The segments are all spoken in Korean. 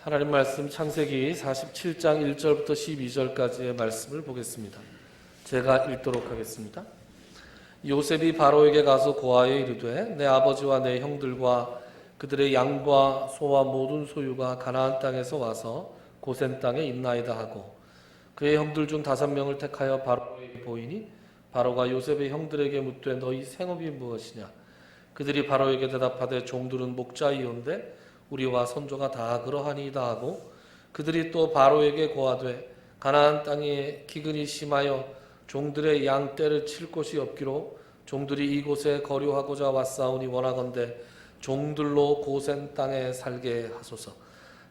하나님 말씀 창세기 47장 1절부터 12절까지의 말씀을 보겠습니다. 제가 읽도록 하겠습니다. 요셉이 바로에게 가서 고하여 이르되 내 아버지와 내 형들과 그들의 양과 소와 모든 소유가 가나안 땅에서 와서 고센 땅에 있나이다 하고 그의 형들 중 5명을 택하여 바로에게 보이니 바로가 요셉의 형들에게 묻되 너희 생업이 무엇이냐? 그들이 바로에게 대답하되 종들은 목자이온데 우리와 선조가 다 그러하니이다 하고 그들이 또 바로에게 고하되 가나안 땅에 기근이 심하여 종들의 양 떼를 칠 곳이 없기로 종들이 이곳에 거류하고자 왔사오니 원하건대 종들로 고센 땅에 살게 하소서.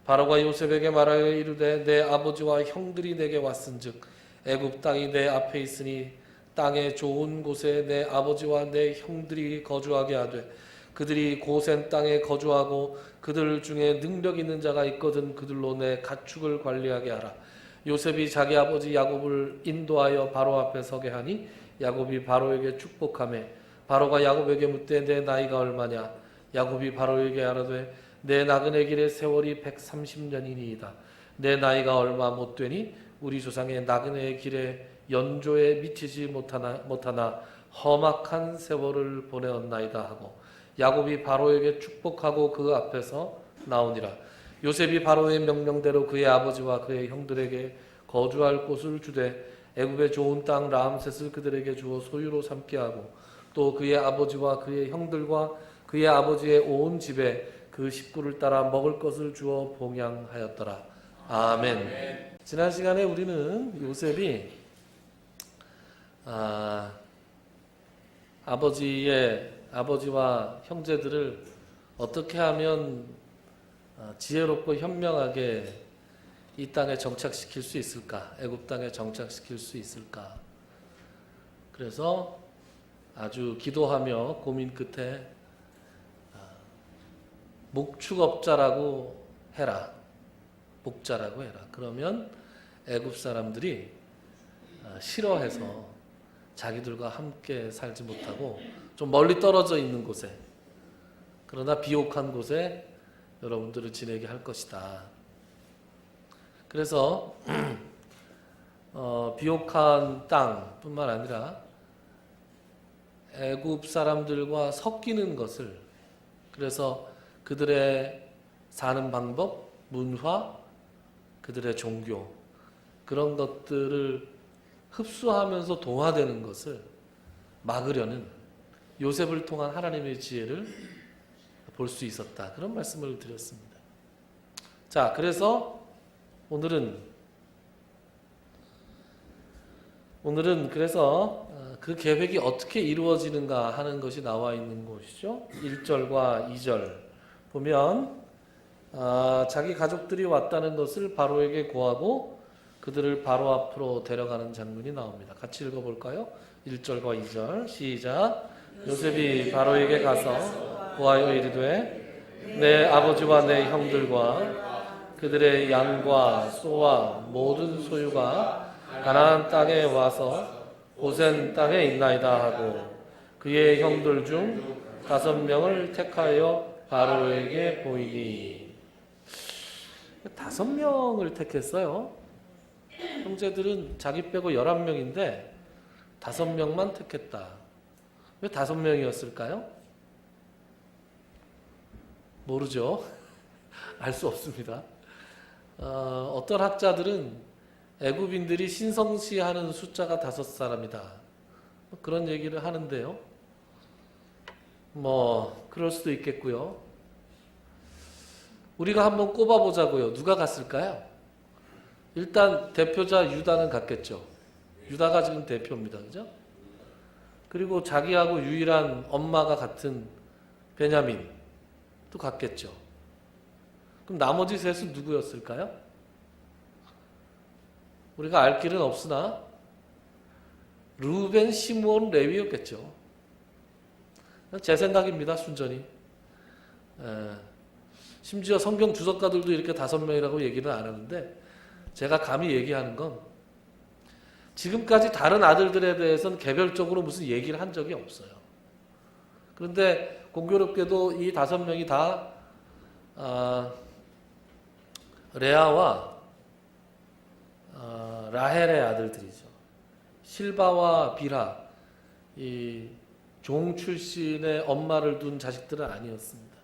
바로가 요셉에게 말하여 이르되 내 아버지와 형들이 내게 왔은즉 애굽 땅이 내 앞에 있으니 땅의 좋은 곳에 내 아버지와 내 형들이 거주하게 하되 그들이 고센 땅에 거주하고 그들 중에 능력 있는 자가 있거든 그들로 내 가축을 관리하게 하라. 요셉이 자기 아버지 야곱을 인도하여 바로 앞에 서게 하니 야곱이 바로에게 축복하며 바로가 야곱에게 묻되 내 나이가 얼마냐? 야곱이 바로에게 아뢰되 내 나그네 길의 세월이 130년이니이다. 내 나이가 얼마 못 되니 우리 조상의 나그네 길의 연조에 미치지 못하나 험악한 세월을 보내었나이다 하고 야곱이 바로에게 축복하고 그 앞에서 나오니라. 요셉이 바로의 명령대로 그의 아버지와 그의 형들에게 거주할 곳을 주되 애굽의 좋은 땅 라암셋을 그들에게 주어 소유로 삼게 하고 또 그의 아버지와 그의 형들과 그의 아버지의 온 집에 그 식구를 따라 먹을 것을 주어 봉양하였더라. 아멘. 지난 시간에 우리는 요셉이 아버지와 형제들을 어떻게 하면 지혜롭고 현명하게 이 땅에 정착시킬 수 있을까? 애굽 땅에 정착시킬 수 있을까? 그래서 아주 기도하며 고민 끝에 목축업자라고 해라. 목자라고 해라. 그러면 애굽 사람들이 싫어해서 자기들과 함께 살지 못하고 좀 멀리 떨어져 있는 곳에 그러나 비옥한 곳에 여러분들을 지내게 할 것이다. 그래서 비옥한 땅뿐만 아니라 애굽 사람들과 섞이는 것을 그래서 그들의 사는 방법, 문화, 그들의 종교 그런 것들을 흡수하면서 동화되는 것을 막으려는 요셉을 통한 하나님의 지혜를 볼 수 있었다. 그런 말씀을 드렸습니다. 자, 그래서 오늘은 그래서 그 계획이 어떻게 이루어지는가 하는 것이 나와 있는 곳이죠. 1절과 2절 보면 자기 가족들이 왔다는 것을 바로에게 고하고 그들을 바로 앞으로 데려가는 장면이 나옵니다. 같이 읽어볼까요? 1절과 2절 시작. 요셉이 바로에게 가서 고하여 이르되 내 아버지와 내 형들과 그들의 양과 소와 모든 소유가 가나안 땅에 와서 고센 땅에 있나이다 하고 그의 형들 중 5명을 택하여 바로에게 보이니 5명을 택했어요. 형제들은 자기 빼고 11명인데 5명만 택했다. 왜 5명이었을까요? 모르죠. 알 수 없습니다. 어떤 학자들은 애굽인들이 신성시하는 숫자가 5사람이다. 그런 얘기를 하는데요. 그럴 수도 있겠고요. 우리가 한번 꼽아보자고요. 누가 갔을까요? 일단 대표자 유다는 갔겠죠. 유다가 지금 대표입니다. 그죠? 그리고 자기하고 유일한 엄마가 같은 베냐민도 갔겠죠. 그럼 나머지 셋은 누구였을까요? 우리가 알 길은 없으나 르우벤, 시므온, 레위였겠죠. 제 생각입니다. 순전히. 심지어 성경 주석가들도 이렇게 5명이라고 얘기는 안 하는데 제가 감히 얘기하는 건 지금까지 다른 아들들에 대해서는 개별적으로 무슨 얘기를 한 적이 없어요. 그런데 공교롭게도 이 5명이 다 레아와 라헬의 아들들이죠. 실바와 빌하, 이 종 출신의 엄마를 둔 자식들은 아니었습니다.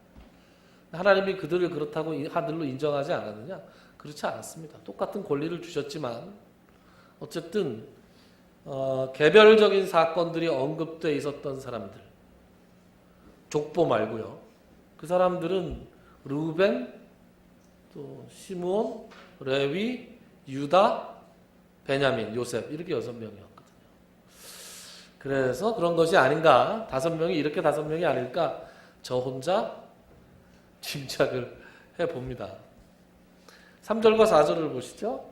하나님이 그들을 그렇다고 아들로 인정하지 않았느냐? 그렇지 않았습니다. 똑같은 권리를 주셨지만 어쨌든 개별적인 사건들이 언급돼 있었던 사람들, 족보 말고요. 그 사람들은 르우벤, 또 시므온, 레위, 유다, 베냐민, 요셉 이렇게 6명이었거든요. 그래서 그런 것이 아닌가, 5명이 이렇게 5명이 아닐까 저 혼자 짐작을 해봅니다. 3절과 4절을 보시죠.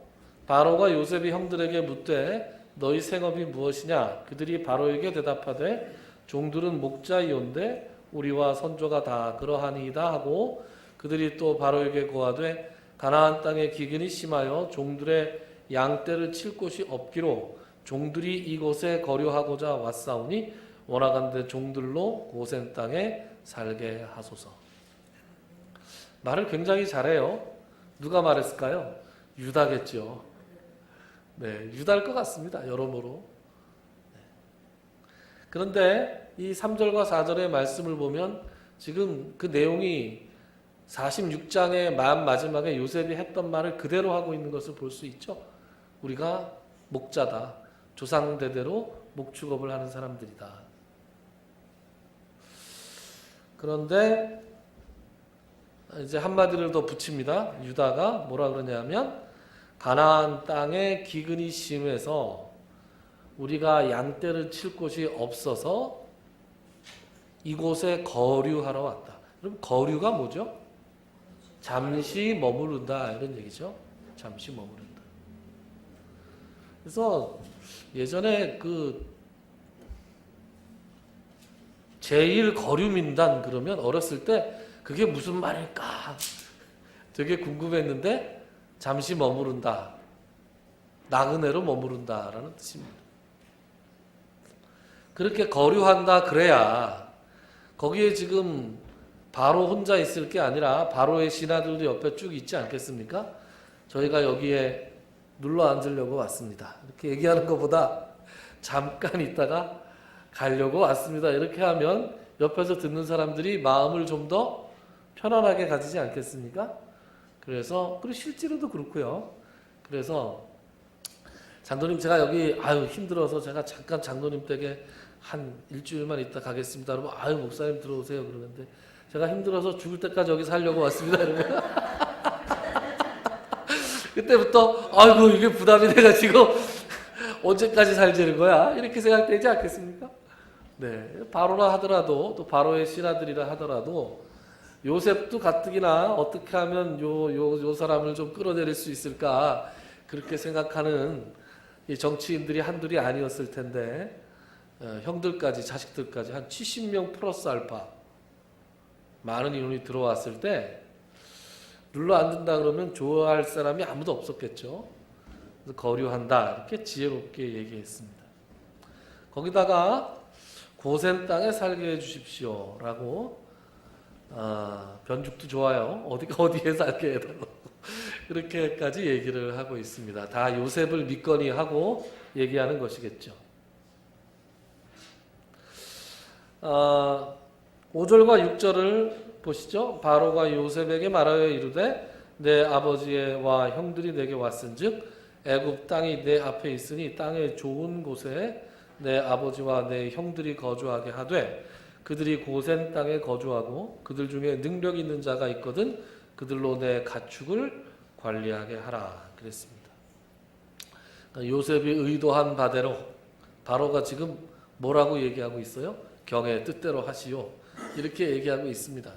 바로가 요셉이 형들에게 묻되 너희 생업이 무엇이냐? 그들이 바로에게 대답하되 종들은 목자이온데 우리와 선조가 다 그러하니이다 하고 그들이 또 바로에게 고하되 가나안 땅에 기근이 심하여 종들의 양떼를 칠 곳이 없기로 종들이 이곳에 거류하고자 왔사오니 원하건대 종들로 고센 땅에 살게 하소서. 말을 굉장히 잘해요. 누가 말했을까요? 유다겠죠. 네, 유다일 것 같습니다. 여러모로. 네. 그런데 이 3절과 4절의 말씀을 보면 지금 그 내용이 46장의 맨 마지막에 요셉이 했던 말을 그대로 하고 있는 것을 볼 수 있죠. 우리가 목자다. 조상대대로 목축업을 하는 사람들이다. 그런데 이제 한마디를 더 붙입니다. 유다가 뭐라 그러냐면 가나안 땅에 기근이 심해서 우리가 양떼를 칠 곳이 없어서 이곳에 거류하러 왔다. 그럼 거류가 뭐죠? 잠시 머무른다 이런 얘기죠. 잠시 머무른다. 그래서 예전에 그 제1거류민단 그러면 어렸을 때 그게 무슨 말일까 되게 궁금했는데 잠시 머무른다. 나그네로 머무른다라는 뜻입니다. 그렇게 거류한다 그래야 거기에 지금 바로 혼자 있을 게 아니라 바로의 신하들도 옆에 쭉 있지 않겠습니까? 저희가 여기에 눌러 앉으려고 왔습니다. 이렇게 얘기하는 것보다 잠깐 있다가 가려고 왔습니다. 이렇게 하면 옆에서 듣는 사람들이 마음을 좀 더 편안하게 가지지 않겠습니까? 그래서 그리고 실제로도 그렇고요. 그래서 장로님 제가 여기 힘들어서 제가 잠깐 장로님 댁에 한 일주일만 있다 가겠습니다. 여러분 목사님 들어오세요 그러는데 제가 힘들어서 죽을 때까지 여기 살려고 왔습니다. 이러면 그때부터 아이고 이게 부담이 돼가지고 언제까지 살지는 거야 이렇게 생각되지 않겠습니까? 네, 바로라 하더라도 또 바로의 신하들이라 하더라도 요셉도 가뜩이나 어떻게 하면 요 사람을 좀 끌어내릴 수 있을까 그렇게 생각하는 이 정치인들이 한둘이 아니었을 텐데 형들까지 자식들까지 한 70명 플러스 알파 많은 인원이 들어왔을 때 눌러 앉는다 그러면 좋아할 사람이 아무도 없었겠죠. 그래서 거류한다 이렇게 지혜롭게 얘기했습니다. 거기다가 고센 땅에 살게 해주십시오라고 변죽도 좋아요. 어디에 살게 해달라고 그렇게까지 얘기를 하고 있습니다. 다 요셉을 믿거니 하고 얘기하는 것이겠죠. 5절과 6절을 보시죠. 바로가 요셉에게 말하여 이르되 내 아버지와 형들이 내게 왔은즉 애굽 땅이 내 앞에 있으니 땅의 좋은 곳에 내 아버지와 내 형들이 거주하게 하되 그들이 고센 땅에 거주하고 그들 중에 능력 있는 자가 있거든 그들로 내 가축을 관리하게 하라 그랬습니다. 요셉이 의도한 바대로 바로가 지금 뭐라고 얘기하고 있어요? 경의 뜻대로 하시오 이렇게 얘기하고 있습니다.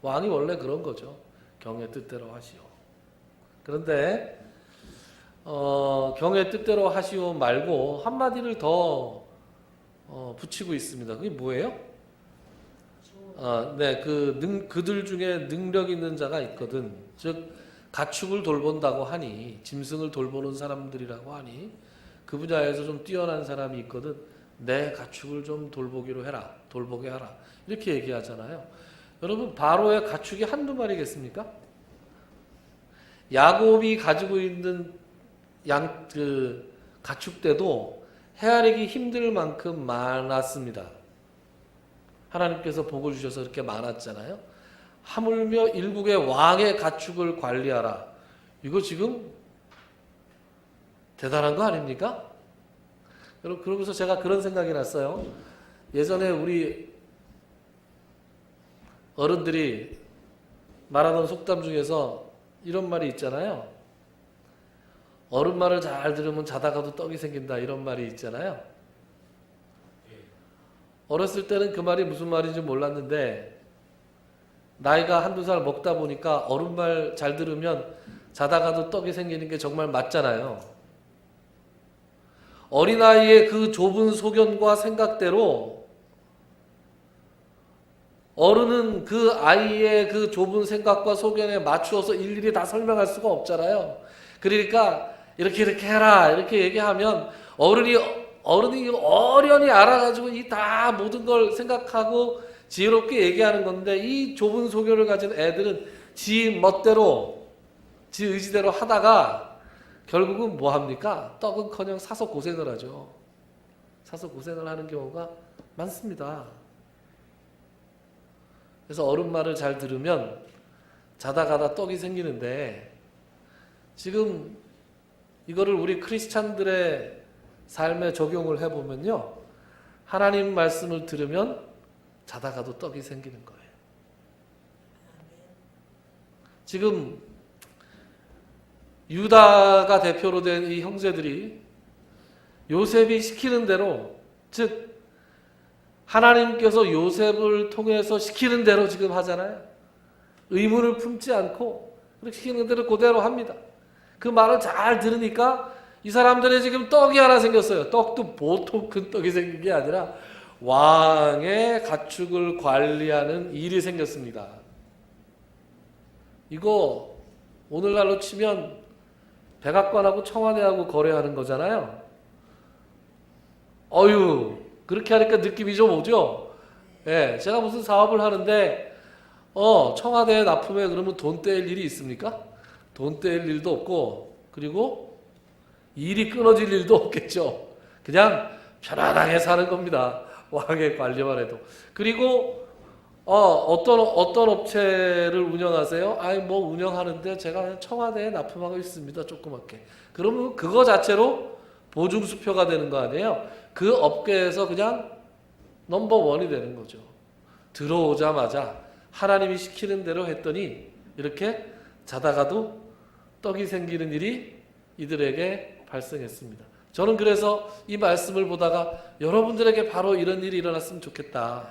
왕이 원래 그런 거죠. 경의 뜻대로 하시오. 그런데 경의 뜻대로 하시오 말고 한마디를 더 붙이고 있습니다. 그게 뭐예요? 네, 그들 중에 능력 있는 자가 있거든. 즉 가축을 돌본다고 하니 짐승을 돌보는 사람들이라고 하니 그 분야에서 좀 뛰어난 사람이 있거든. 내 가축을 좀 돌보게 하라. 이렇게 얘기하잖아요. 여러분 바로의 가축이 한두 마리겠습니까? 야곱이 가지고 있는 가축대도 헤아리기 힘들 만큼 많았습니다. 하나님께서 복을 주셔서 이렇게 많았잖아요. 하물며 일국의 왕의 가축을 관리하라. 이거 지금 대단한 거 아닙니까? 여러분, 그러면서 제가 그런 생각이 났어요. 예전에 우리 어른들이 말하던 속담 중에서 이런 말이 있잖아요. 어른 말을 잘 들으면 자다가도 떡이 생긴다, 이런 말이 있잖아요. 어렸을 때는 그 말이 무슨 말인지 몰랐는데 나이가 한두 살 먹다 보니까 어른 말 잘 들으면 자다가도 떡이 생기는 게 정말 맞잖아요. 어린아이의 그 좁은 소견과 생각대로 어른은 그 아이의 그 좁은 생각과 소견에 맞추어서 일일이 다 설명할 수가 없잖아요. 그러니까 이렇게 해라 이렇게 얘기하면 어른이 어련히 알아가지고 이 다 모든 걸 생각하고 지혜롭게 얘기하는 건데, 이 좁은 소견을 가진 애들은 지 멋대로 지 의지대로 하다가 결국은 뭐 합니까? 떡은커녕 사서 고생을 하죠. 사서 고생을 하는 경우가 많습니다. 그래서 어른 말을 잘 들으면 자다가다 떡이 생기는데, 지금 이거를 우리 크리스찬들의 삶에 적용을 해보면요, 하나님 말씀을 들으면 자다가도 떡이 생기는 거예요. 지금 유다가 대표로 된 이 형제들이 요셉이 시키는 대로, 즉 하나님께서 요셉을 통해서 시키는 대로 지금 하잖아요. 의문을 품지 않고 그렇게 시키는 대로 그대로 합니다. 그 말을 잘 들으니까 이 사람들이 지금 떡이 하나 생겼어요. 떡도 보통 큰 떡이 생긴 게 아니라 왕의 가축을 관리하는 일이 생겼습니다. 이거 오늘날로 치면 백악관하고 청와대하고 거래하는 거잖아요. 그렇게 하니까 느낌이 좀 오죠? 예, 제가 무슨 사업을 하는데 청와대에 납품해 그러면 돈 떼일 일이 있습니까? 돈 떼일 일도 없고, 그리고 일이 끊어질 일도 없겠죠. 그냥 편안하게 사는 겁니다. 왕의 관리만 해도. 그리고 어떤 업체를 운영하세요? 뭐 운영하는데 제가 그냥 청와대에 납품하고 있습니다. 조그맣게. 그러면 그거 자체로 보증수표가 되는 거 아니에요? 그 업계에서 그냥 넘버원이 되는 거죠. 들어오자마자 하나님이 시키는 대로 했더니 이렇게 자다가도 떡이 생기는 일이 이들에게 발생했습니다. 저는 그래서 이 말씀을 보다가 여러분들에게 바로 이런 일이 일어났으면 좋겠다.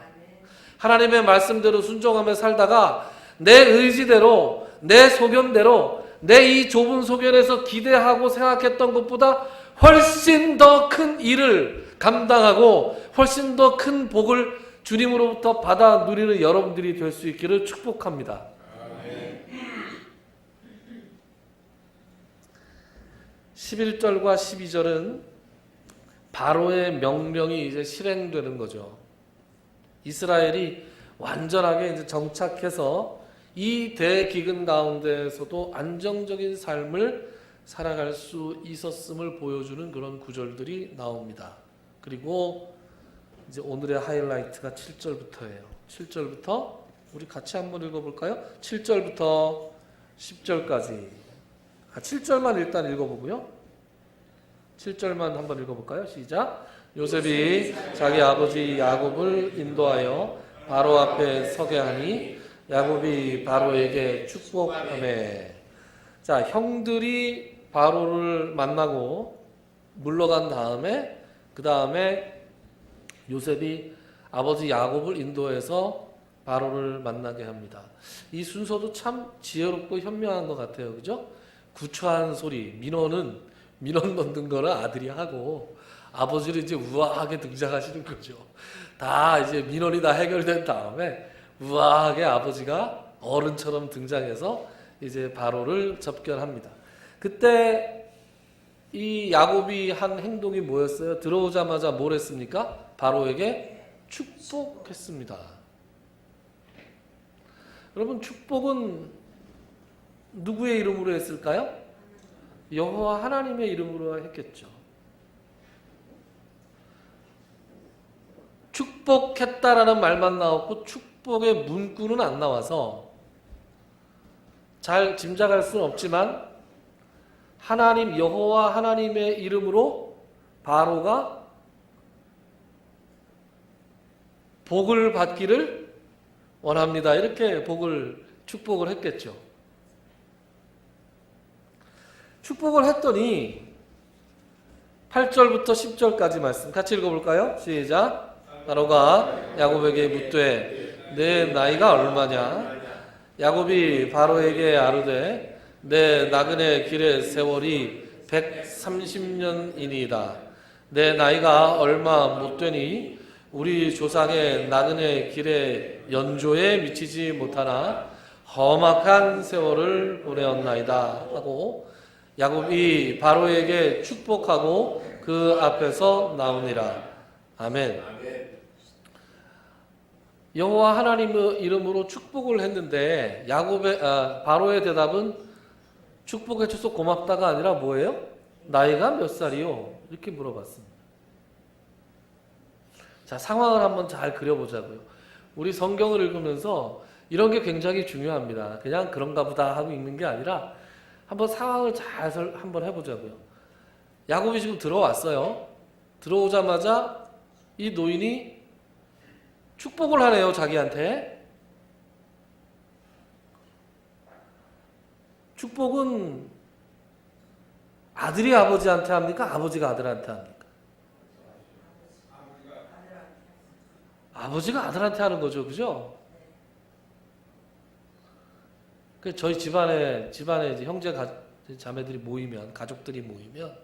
하나님의 말씀대로 순종하며 살다가 내 의지대로, 내 소견대로, 내 이 좁은 소견에서 기대하고 생각했던 것보다 훨씬 더 큰 일을 감당하고 훨씬 더 큰 복을 주님으로부터 받아 누리는 여러분들이 될 수 있기를 축복합니다. 11절과 12절은 바로의 명령이 이제 실행되는 거죠. 이스라엘이 완전하게 이제 정착해서 이 대기근 가운데에서도 안정적인 삶을 살아갈 수 있었음을 보여주는 그런 구절들이 나옵니다. 그리고 이제 오늘의 하이라이트가 7절부터예요. 7절부터 우리 같이 한번 읽어볼까요? 7절부터 10절까지. 7절만 일단 읽어보고요. 7절만 한번 읽어볼까요? 시작. 요셉이 자기 아버지 야곱을 인도하여 바로 앞에 서게 하니 야곱이 바로에게 축복하매. 자, 형들이 바로를 만나고 물러간 다음에 그 다음에 요셉이 아버지 야곱을 인도해서 바로를 만나게 합니다. 이 순서도 참 지혜롭고 현명한 것 같아요. 그죠? 구차한 소리, 민원 넣는 거는 아들이 하고 아버지는 이제 우아하게 등장하시는 거죠. 다 이제 민원이 다 해결된 다음에 우아하게 아버지가 어른처럼 등장해서 이제 바로를 접견합니다. 그때 이 야곱이 한 행동이 뭐였어요? 들어오자마자 뭘 했습니까? 바로에게 축복했습니다. 여러분, 축복은 누구의 이름으로 했을까요? 여호와 하나님의 이름으로 했겠죠. 축복했다라는 말만 나왔고 축복의 문구는 안 나와서 잘 짐작할 수는 없지만 하나님 여호와 하나님의 이름으로 바로가 복을 받기를 원합니다. 이렇게 축복을 했겠죠. 축복을 했더니 8절부터 10절까지 말씀 같이 읽어볼까요? 시작. 바로가 야곱에게 묻되 내 나이가 얼마냐? 야곱이 바로에게 아르되 내 나그네 길의 세월이 130년이니이다. 내 나이가 얼마 못 되니 우리 조상의 나그네 길의 연조에 미치지 못하나 험악한 세월을 보내었나이다 하고 야곱이 바로에게 축복하고 그 앞에서 나오니라. 아멘. 여호와 하나님의 이름으로 축복을 했는데 바로의 대답은 축복해줘서 고맙다가 아니라 뭐예요? 나이가 몇 살이요? 이렇게 물어봤습니다. 자, 상황을 한번 잘 그려보자고요. 우리 성경을 읽으면서 이런 게 굉장히 중요합니다. 그냥 그런가 보다 하고 읽는 게 아니라 한번 상황을 잘 한번 해보자고요. 야곱이 지금 들어왔어요. 들어오자마자 이 노인이 축복을 하네요, 자기한테. 축복은 아들이 아버지한테 합니까? 아버지가 아들한테 합니까? 아버지가 아들한테 하는 거죠, 그죠? 저희 집안에 이제 형제 자매들이 모이면, 가족들이 모이면,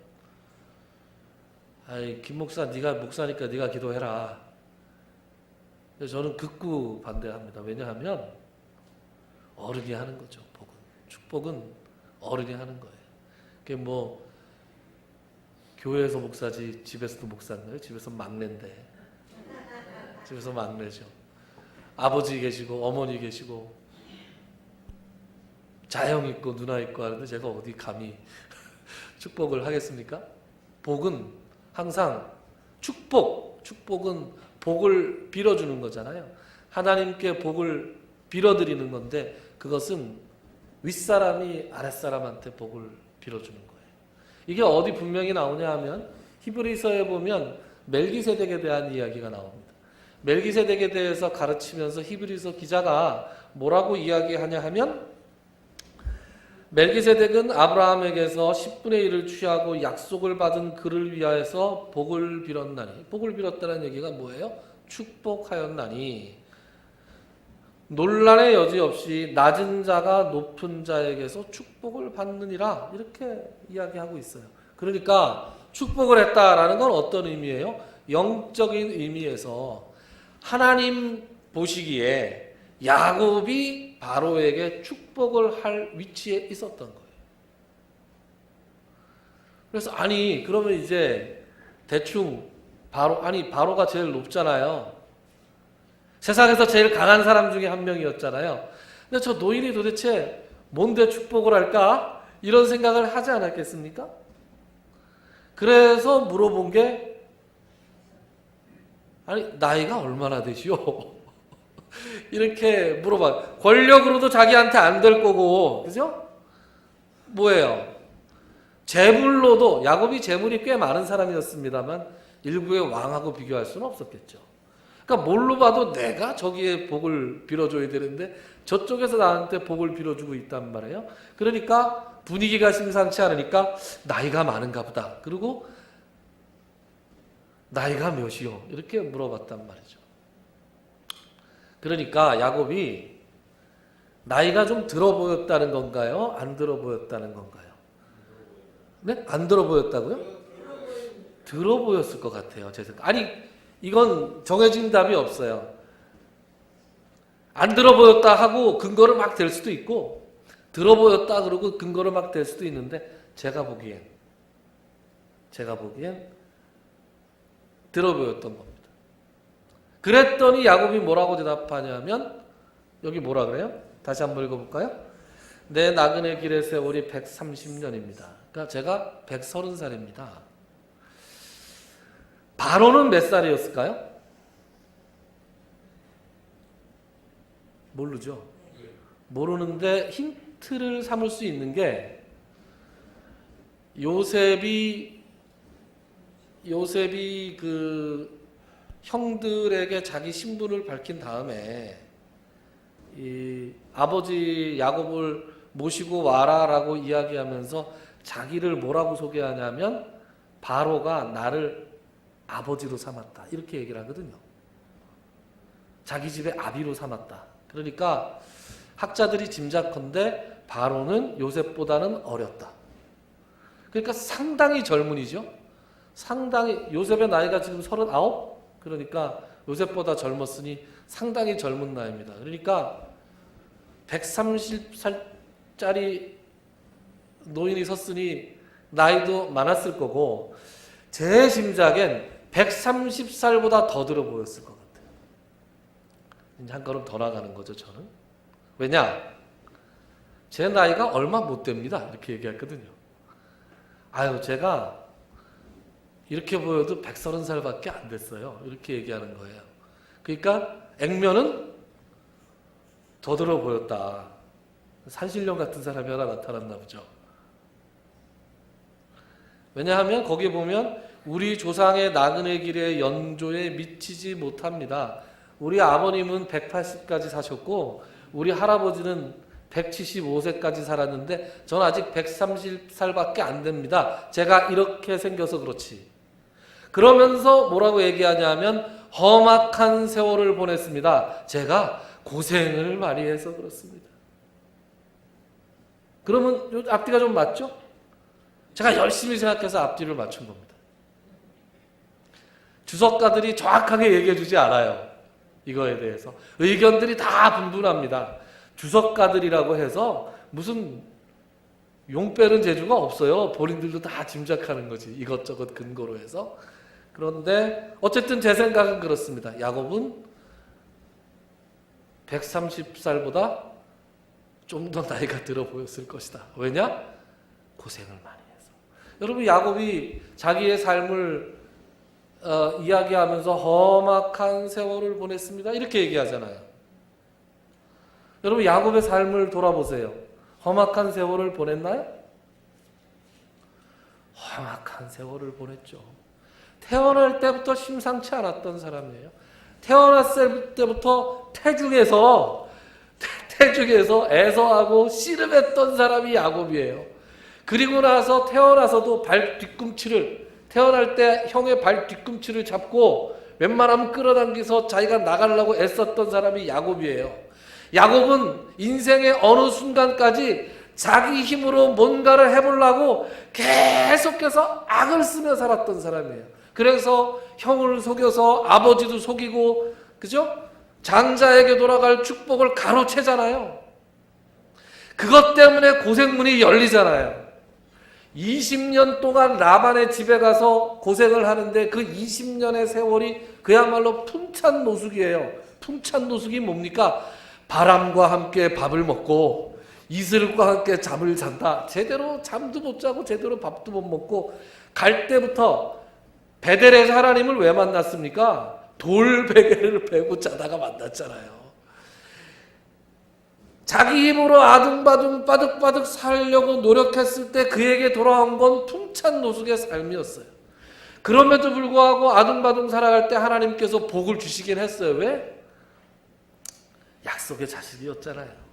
아이, 김 목사, 네가 목사니까 네가 기도해라. 저는 극구 반대합니다. 왜냐하면 어른이 하는 거죠. 축복은 어른이 하는 거예요. 그게 뭐 교회에서 목사지 집에서도 목사인가요? 집에서 막내인데. 집에서 막내죠. 아버지 계시고 어머니 계시고 자형 있고 누나 있고 하는데 제가 어디 감히 축복을 하겠습니까? 복은 항상 축복은 복을 빌어주는 거잖아요. 하나님께 복을 빌어드리는 건데 그것은 윗사람이 아랫사람한테 복을 빌어주는 거예요. 이게 어디 분명히 나오냐 하면 히브리서에 보면 멜기세덱에 대한 이야기가 나옵니다. 멜기세덱에 대해서 가르치면서 히브리서 기자가 뭐라고 이야기하냐 하면 멜기세덱은 아브라함에게서 10분의 1을 취하고 약속을 받은 그를 위하여서 복을 빌었나니, 복을 빌었다는 얘기가 뭐예요? 축복하였나니 논란의 여지 없이 낮은 자가 높은 자에게서 축복을 받느니라, 이렇게 이야기하고 있어요. 그러니까 축복을 했다라는 건 어떤 의미예요? 영적인 의미에서 하나님 보시기에 야곱이 바로에게 축복을 할 위치에 있었던 거예요. 그래서 그러면 이제 대충 바로가 제일 높잖아요. 세상에서 제일 강한 사람 중에 한 명이었잖아요. 근데 저 노인이 도대체 뭔데 축복을 할까? 이런 생각을 하지 않았겠습니까? 그래서 물어본 게 나이가 얼마나 되시오? 이렇게 물어봐. 권력으로도 자기한테 안 될 거고, 그죠? 뭐예요? 재물로도, 야곱이 재물이 꽤 많은 사람이었습니다만 일구의 왕하고 비교할 수는 없었겠죠. 그러니까 뭘로 봐도 내가 저기에 복을 빌어줘야 되는데 저쪽에서 나한테 복을 빌어주고 있단 말이에요. 그러니까 분위기가 심상치 않으니까 나이가 많은가 보다. 그리고 나이가 몇이요? 이렇게 물어봤단 말이죠. 그러니까 야곱이 나이가 좀 들어 보였다는 건가요? 안 들어 보였다는 건가요? 네? 안 들어 보였다고요? 들어 보였을 것 같아요, 제 생각. 이건 정해진 답이 없어요. 안 들어 보였다 하고 근거를 막 댈 수도 있고, 들어 보였다 그러고 근거를 막 댈 수도 있는데, 제가 보기엔 들어 보였던 겁니다. 그랬더니 야곱이 뭐라고 대답하냐면, 여기 뭐라 그래요? 다시 한번 읽어볼까요? 내 나그네 길의 세월이 130년입니다. 그러니까 제가 130살입니다. 바로는 몇 살이었을까요? 모르죠. 모르는데 힌트를 삼을 수 있는 게 요셉이 그 형들에게 자기 신분을 밝힌 다음에 이 아버지 야곱을 모시고 와라라고 이야기하면서 자기를 뭐라고 소개하냐면 바로가 나를 아버지로 삼았다 이렇게 얘기를 하거든요. 자기 집의 아비로 삼았다. 그러니까 학자들이 짐작컨대 바로는 요셉보다는 어렸다. 그러니까 상당히 젊은이죠. 상당히 요셉의 나이가 지금 39? 그러니까 요셉보다 젊었으니 상당히 젊은 나이입니다. 그러니까 130살짜리 노인이 섰으니 나이도 많았을 거고 제 짐작엔 130살보다 더 들어 보였을 것 같아요. 이제 한 걸음 더 나가는 거죠, 저는. 왜냐? 제 나이가 얼마 못 됩니다. 이렇게 얘기했거든요. 아유, 제가 이렇게 보여도 130살밖에 안 됐어요. 이렇게 얘기하는 거예요. 그러니까 액면은 더 들어 보였다. 산신령 같은 사람이 하나 나타났나 보죠. 왜냐하면 거기 보면 우리 조상의 나그네 길의 연조에 미치지 못합니다. 우리 아버님은 180까지 사셨고 우리 할아버지는 175세까지 살았는데 저는 아직 130살밖에 안 됩니다. 제가 이렇게 생겨서 그렇지. 그러면서 뭐라고 얘기하냐면 험악한 세월을 보냈습니다. 제가 고생을 많이 해서 그렇습니다. 그러면 앞뒤가 좀 맞죠? 제가 열심히 생각해서 앞뒤를 맞춘 겁니다. 주석가들이 정확하게 얘기해 주지 않아요. 이거에 대해서. 의견들이 다 분분합니다. 주석가들이라고 해서 무슨 용 빼는 재주가 없어요. 본인들도 다 짐작하는 거지. 이것저것 근거로 해서. 그런데 어쨌든 제 생각은 그렇습니다. 야곱은 130살보다 좀 더 나이가 들어 보였을 것이다. 왜냐? 고생을 많이 해서. 여러분, 야곱이 자기의 삶을 이야기하면서 험악한 세월을 보냈습니다. 이렇게 얘기하잖아요. 여러분, 야곱의 삶을 돌아보세요. 험악한 세월을 보냈나요? 험악한 세월을 보냈죠. 태어날 때부터 심상치 않았던 사람이에요. 태어났을 때부터 태중에서 애서하고 씨름했던 사람이 야곱이에요. 그리고 나서 태어나서도 발 뒤꿈치를 태어날 때 형의 발 뒤꿈치를 잡고 웬만하면 끌어당겨서 자기가 나가려고 애썼던 사람이 야곱이에요. 야곱은 인생의 어느 순간까지 자기 힘으로 뭔가를 해보려고 계속해서 악을 쓰며 살았던 사람이에요. 그래서 형을 속여서 아버지도 속이고, 그죠? 장자에게 돌아갈 축복을 가로채잖아요. 그것 때문에 고생문이 열리잖아요. 20년 동안 라반의 집에 가서 고생을 하는데 그 20년의 세월이 그야말로 풍찬 노숙이에요. 풍찬 노숙이 뭡니까? 바람과 함께 밥을 먹고 이슬과 함께 잠을 잔다. 제대로 잠도 못 자고 제대로 밥도 못 먹고 갈 때부터 베델에서 하나님을 왜 만났습니까? 돌베개를 베고 자다가 만났잖아요. 자기 힘으로 아둥바둥 빠득빠득 살려고 노력했을 때 그에게 돌아온 건 풍찬 노숙의 삶이었어요. 그럼에도 불구하고 아둥바둥 살아갈 때 하나님께서 복을 주시긴 했어요. 왜? 약속의 자식이었잖아요.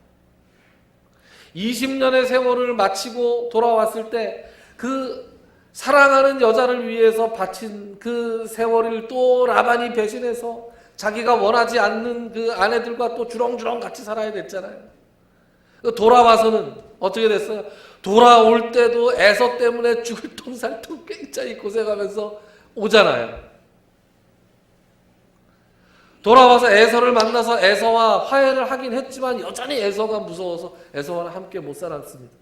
20년의 세월을 마치고 돌아왔을 때 그 사랑하는 여자를 위해서 바친 그 세월을 또 라반이 배신해서 자기가 원하지 않는 그 아내들과 또 주렁주렁 같이 살아야 됐잖아요. 돌아와서는 어떻게 됐어요? 돌아올 때도 에서 때문에 죽을 똥살똥 굉장히 고생하면서 오잖아요. 돌아와서 에서를 만나서 에서와 화해를 하긴 했지만 여전히 에서가 무서워서 에서와는 함께 못 살았습니다.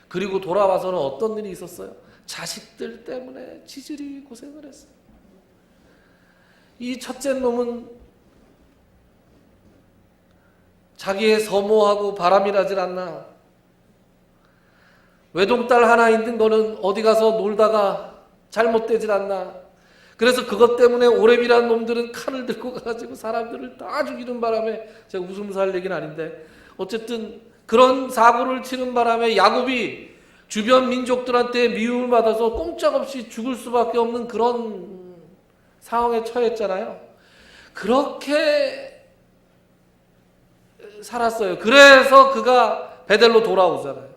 그리고 돌아와서는 어떤 일이 있었어요? 자식들 때문에 지질이 고생을 했어요. 이 첫째 놈은 자기의 서모하고 바람이 나질 않나. 외동딸 하나 있는 거는 어디 가서 놀다가 잘못되질 않나. 그래서 그것 때문에 오렙이라는 놈들은 칼을 들고 가가지고 사람들을 다 죽이는 바람에, 제가 웃으면서 살 얘기는 아닌데 어쨌든 그런 사고를 치는 바람에 야곱이 주변 민족들한테 미움을 받아서 꼼짝없이 죽을 수밖에 없는 그런 상황에 처했잖아요. 그렇게 살았어요. 그래서 그가 베델로 돌아오잖아요.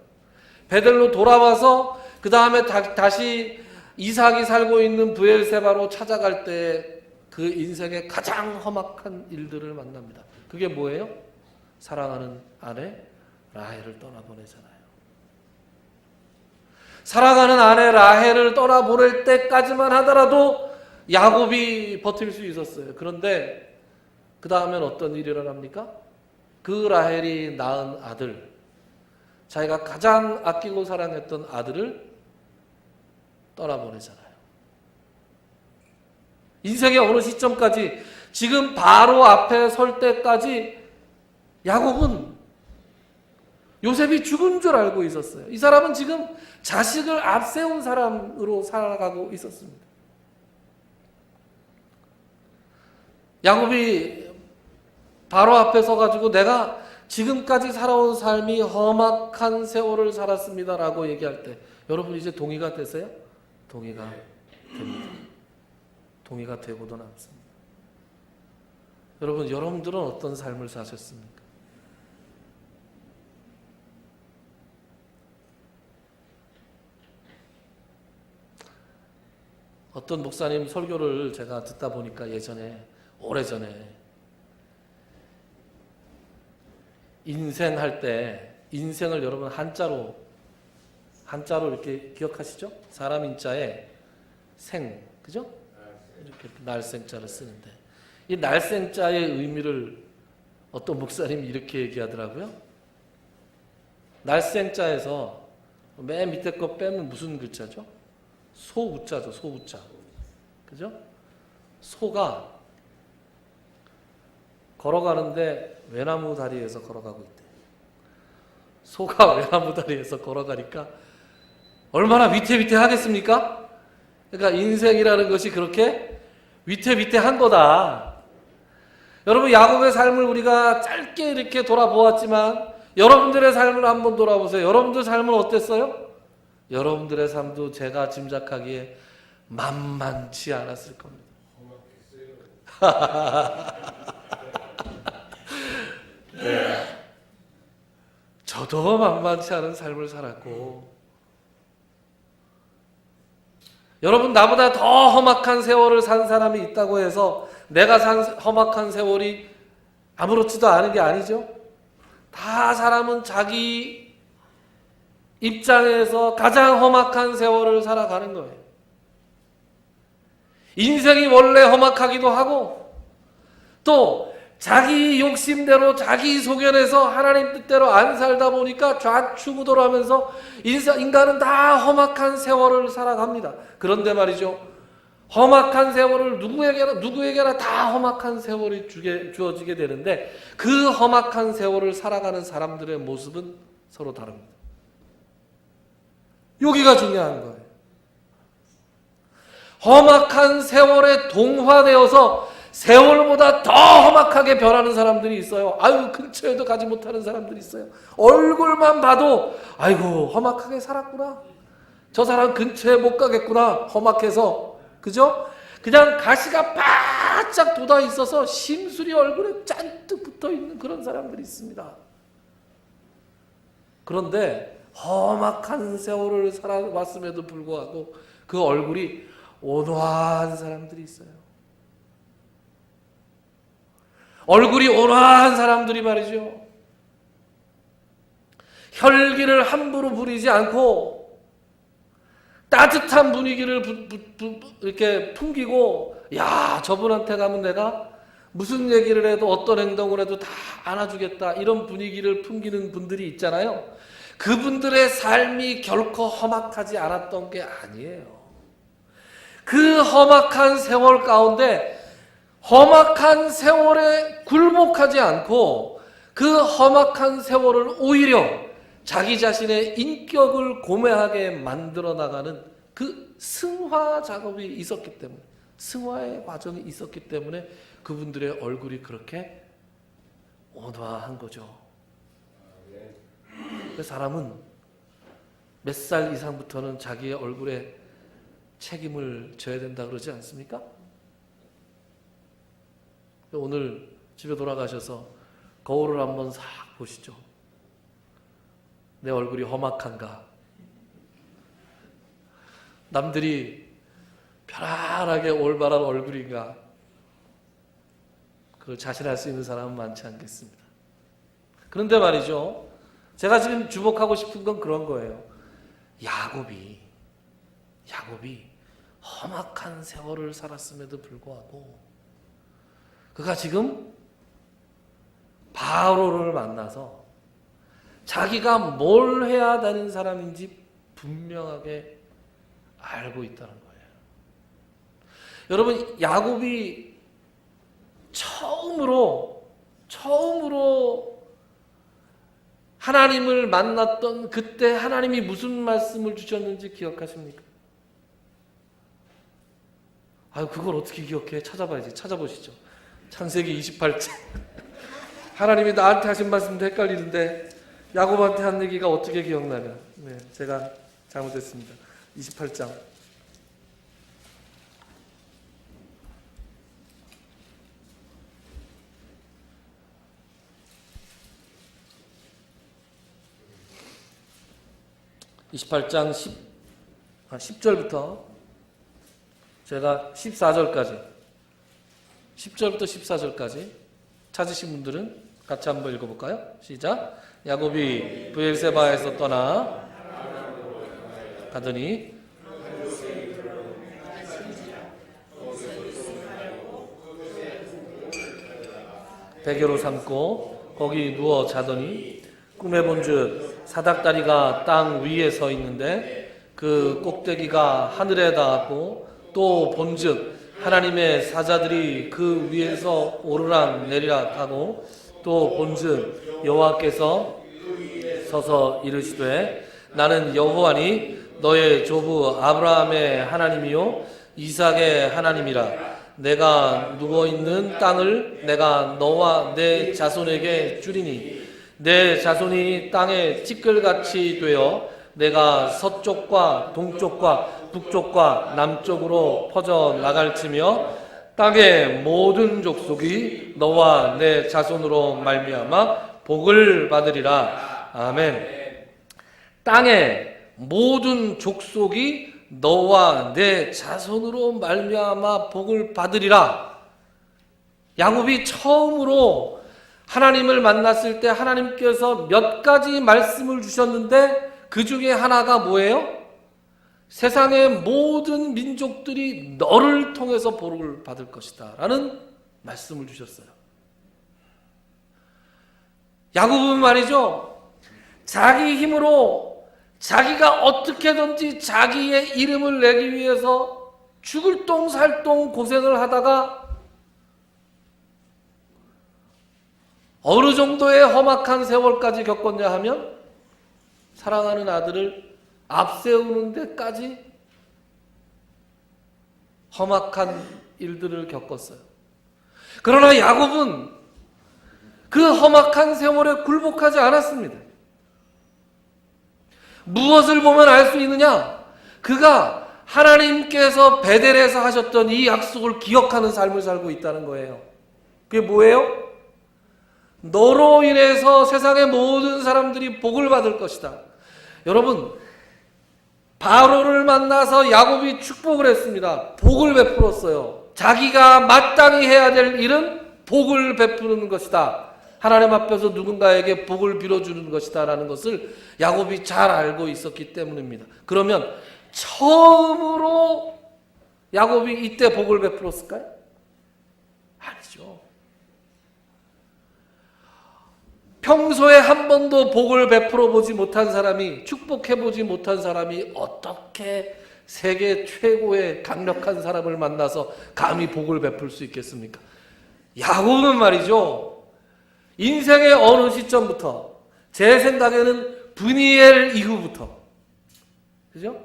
베델로 돌아와서 그 다음에 다시 이삭이 살고 있는 브엘세바로 찾아갈 때 그 인생의 가장 험악한 일들을 만납니다. 그게 뭐예요? 사랑하는 아내 라헬을 떠나보내잖아요. 사랑하는 아내 라헬을 떠나보낼 때까지만 하더라도 야곱이 버틸 수 있었어요. 그런데 그 다음엔 어떤 일이 일어납니까? 그 라헬이 낳은 아들, 자기가 가장 아끼고 사랑했던 아들을 떠나보내잖아요. 인생의 어느 시점까지, 지금 바로 앞에 설 때까지 야곱은 요셉이 죽은 줄 알고 있었어요. 이 사람은 지금 자식을 앞세운 사람으로 살아가고 있었습니다. 야곱이 바로 앞에 서가지고 내가 지금까지 살아온 삶이 험악한 세월을 살았습니다라고 얘기할 때 여러분 이제 동의가 되세요? 동의가 됩니다. 동의가 되고도 남습니다. 여러분들은 어떤 삶을 사셨습니까? 어떤 목사님 설교를 제가 듣다 보니까 예전에, 오래전에 인생할 때, 인생을 여러분 한자로 이렇게 기억하시죠? 사람 인자에 생, 그죠? 이렇게 날생자를 쓰는데 이 날생자의 의미를 어떤 목사님이 이렇게 얘기하더라고요. 날생자에서 맨 밑에 거 빼면 무슨 글자죠? 소우자죠. 소우자. 그죠? 소가 걸어가는데 외나무 다리에서 걸어가고 있대. 소가 외나무 다리에서 걸어가니까 얼마나 위태위태하겠습니까? 그러니까 인생이라는 것이 그렇게 위태위태한 거다. 여러분, 야곱의 삶을 우리가 짧게 이렇게 돌아보았지만 여러분들의 삶을 한번 돌아보세요. 여러분들 삶은 어땠어요? 여러분들의 삶도 제가 짐작하기에 만만치 않았을 겁니다. 네. 저도 만만치 않은 삶을 살았고, 여러분 나보다 더 험악한 세월을 산 사람이 있다고 해서 내가 산 험악한 세월이 아무렇지도 않은 게 아니죠. 다 사람은 자기 입장에서 가장 험악한 세월을 살아가는 거예요. 인생이 원래 험악하기도 하고 또 자기 욕심대로 자기 소견에서 하나님 뜻대로 안 살다 보니까 좌충우돌하면서 인간은 다 험악한 세월을 살아갑니다. 그런데 말이죠, 험악한 세월을 누구에게나 다 험악한 세월이 주어지게 되는데 그 험악한 세월을 살아가는 사람들의 모습은 서로 다릅니다. 여기가 중요한 거예요. 험악한 세월에 동화되어서 세월보다 더 험악하게 변하는 사람들이 있어요. 아유, 근처에도 가지 못하는 사람들이 있어요. 얼굴만 봐도 아이고 험악하게 살았구나, 저 사람 근처에 못 가겠구나, 험악해서. 그죠? 그냥 가시가 바짝 돋아 있어서 심술이 얼굴에 잔뜩 붙어 있는 그런 사람들이 있습니다. 그런데 험악한 세월을 살아왔음에도 불구하고 그 얼굴이 온화한 사람들이 있어요. 얼굴이 온화한 사람들이 말이죠, 혈기를 함부로 부리지 않고 따뜻한 분위기를 이렇게 풍기고, 야, 저분한테 가면 내가 무슨 얘기를 해도 어떤 행동을 해도 다 안아주겠다, 이런 분위기를 풍기는 분들이 있잖아요. 그분들의 삶이 결코 험악하지 않았던 게 아니에요. 그 험악한 세월 가운데 험악한 세월에 굴복하지 않고 그 험악한 세월을 오히려 자기 자신의 인격을 고매하게 만들어 나가는 그 승화 작업이 있었기 때문에, 승화의 과정이 있었기 때문에 그분들의 얼굴이 그렇게 온화한 거죠. 그 사람은 몇 살 이상부터는 자기의 얼굴에 책임을 져야 된다 그러지 않습니까? 오늘 집에 돌아가셔서 거울을 한번 싹 보시죠. 내 얼굴이 험악한가? 남들이 편안하게 올바른 얼굴인가? 그걸 자신할 수 있는 사람은 많지 않겠습니다. 그런데 말이죠, 제가 지금 주목하고 싶은 건 그런 거예요. 야곱이 험악한 세월을 살았음에도 불구하고 그가 지금 바로를 만나서 자기가 뭘 해야 되는 사람인지 분명하게 알고 있다는 거예요. 여러분, 야곱이 처음으로 하나님을 만났던 그때 하나님이 무슨 말씀을 주셨는지 기억하십니까? 아유, 그걸 어떻게 기억해? 찾아봐야지. 찾아보시죠. 창세기 28장. 하나님이 나한테 하신 말씀도 헷갈리는데 야곱한테 한 얘기가 어떻게 기억나냐? 네, 제가 잘못했습니다. 28장. (28장) 10절부터 제가 14절까지 10절부터 14절까지 찾으신 분들은 같이 한번 읽어볼까요? 시작. 야곱이 브엘세바에서 떠나 가더니 베개로 삼고 거기 누워 자더니 꿈에 본즉 사닥다리가 땅 위에 서 있는데 그 꼭대기가 하늘에 닿았고 또 본즉 하나님의 사자들이 그 위에서 오르락 내리락 하고 또 본즉 여호와께서 서서 이르시되 나는 여호와니 너의 조부 아브라함의 하나님이요 이삭의 하나님이라. 내가 누워있는 땅을 내가 너와 내 자손에게 주리니 내 자손이 땅에 티끌같이 되어 내가 서쪽과 동쪽과 북쪽과 남쪽으로 퍼져 나갈지며 땅의 모든 족속이 너와 내 자손으로 말미암아 복을 받으리라. 아멘. 땅의 모든 족속이 너와 내 자손으로 말미암아 복을 받으리라. 야곱이 처음으로 하나님을 만났을 때 하나님께서 몇 가지 말씀을 주셨는데 그 중에 하나가 뭐예요? 세상의 모든 민족들이 너를 통해서 복을 받을 것이다 라는 말씀을 주셨어요. 야곱은 말이죠, 자기 힘으로 자기가 어떻게든지 자기의 이름을 내기 위해서 죽을 똥 살 똥 고생을 하다가 어느 정도의 험악한 세월까지 겪었냐 하면 사랑하는 아들을 앞세우는 데까지 험악한 일들을 겪었어요. 그러나 야곱은 그 험악한 세월에 굴복하지 않았습니다. 무엇을 보면 알 수 있느냐? 그가 하나님께서 베델에서 하셨던 이 약속을 기억하는 삶을 살고 있다는 거예요. 그게 뭐예요? 너로 인해서 세상의 모든 사람들이 복을 받을 것이다. 여러분, 바로를 만나서 야곱이 축복을 했습니다. 복을 베풀었어요. 자기가 마땅히 해야 될 일은 복을 베푸는 것이다. 하나님 앞에서 누군가에게 복을 빌어주는 것이다 라는 것을 야곱이 잘 알고 있었기 때문입니다. 그러면 처음으로 야곱이 이때 복을 베풀었을까요? 아니죠. 평소에 한 번도 복을 베풀어 보지 못한 사람이, 축복해 보지 못한 사람이 어떻게 세계 최고의 강력한 사람을 만나서 감히 복을 베풀 수 있겠습니까? 야곱은 말이죠, 인생의 어느 시점부터 제 생각에는 브니엘 이후부터, 그죠?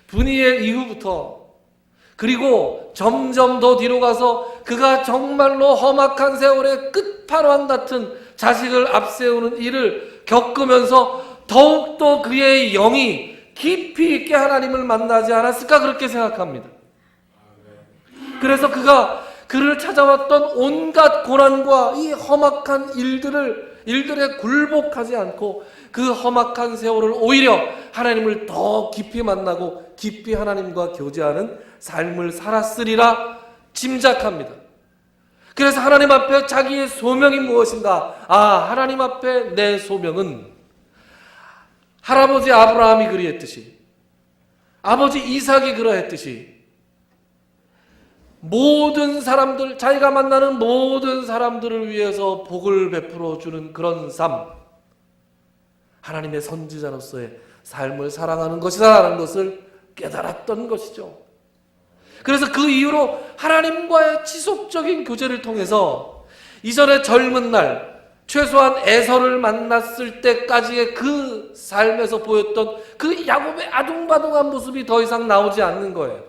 브니엘 이후부터, 그리고 점점 더 뒤로 가서 그가 정말로 험악한 세월의 끝판왕 같은 자식을 앞세우는 일을 겪으면서 더욱더 그의 영이 깊이 있게 하나님을 만나지 않았을까 그렇게 생각합니다. 그래서 그가 그를 찾아왔던 온갖 고난과 이 험악한 일들에 굴복하지 않고 그 험악한 세월을 오히려 하나님을 더 깊이 만나고 깊이 하나님과 교제하는 삶을 살았으리라 짐작합니다. 그래서 하나님 앞에 자기의 소명이 무엇인가? 하나님 앞에 내 소명은 할아버지 아브라함이 그리했듯이, 아버지 이삭이 그러했듯이 모든 사람들, 자기가 만나는 모든 사람들을 위해서 복을 베풀어 주는 그런 삶, 하나님의 선지자로서의 삶을 살아가는 것이다라는 것을 깨달았던 것이죠. 그래서 그 이후로 하나님과의 지속적인 교제를 통해서 이전에 젊은 날 최소한 에서를 만났을 때까지의 그 삶에서 보였던 그 야곱의 아둥바둥한 모습이 더 이상 나오지 않는 거예요.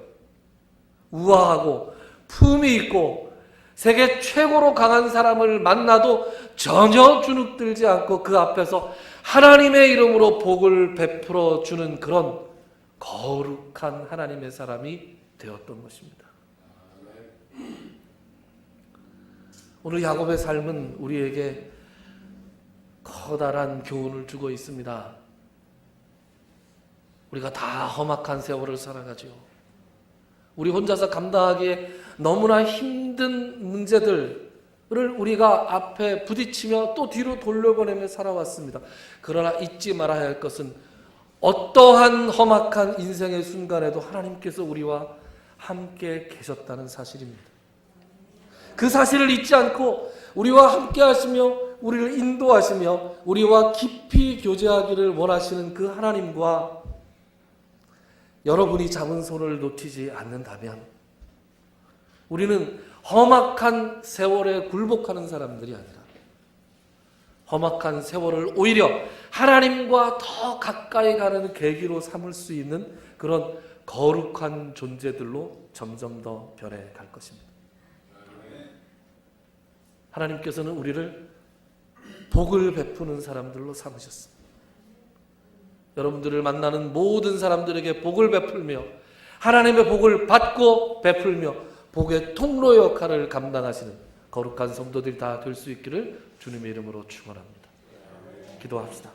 우아하고 품이 있고 세계 최고로 강한 사람을 만나도 전혀 주눅들지 않고 그 앞에서 하나님의 이름으로 복을 베풀어 주는 그런 거룩한 하나님의 사람이 되었던 것입니다. 오늘 야곱의 삶은 우리에게 커다란 교훈을 주고 있습니다. 우리가 다 험악한 세월을 살아가죠. 우리 혼자서 감당하기에 너무나 힘든 문제들을 우리가 앞에 부딪히며 또 뒤로 돌려보내며 살아왔습니다. 그러나 잊지 말아야 할 것은 어떠한 험악한 인생의 순간에도 하나님께서 우리와 함께 계셨다는 사실입니다. 그 사실을 잊지 않고 우리와 함께 하시며 우리를 인도하시며 우리와 깊이 교제하기를 원하시는 그 하나님과 여러분이 잡은 손을 놓치지 않는다면 우리는 험악한 세월에 굴복하는 사람들이 아니라 험악한 세월을 오히려 하나님과 더 가까이 가는 계기로 삼을 수 있는 그런 거룩한 존재들로 점점 더 변해갈 것입니다. 하나님께서는 우리를 복을 베푸는 사람들로 삼으셨습니다. 여러분들을 만나는 모든 사람들에게 복을 베풀며 하나님의 복을 받고 베풀며 복의 통로 역할을 감당하시는 거룩한 성도들이 다 될 수 있기를 주님의 이름으로 축원합니다. 기도합시다.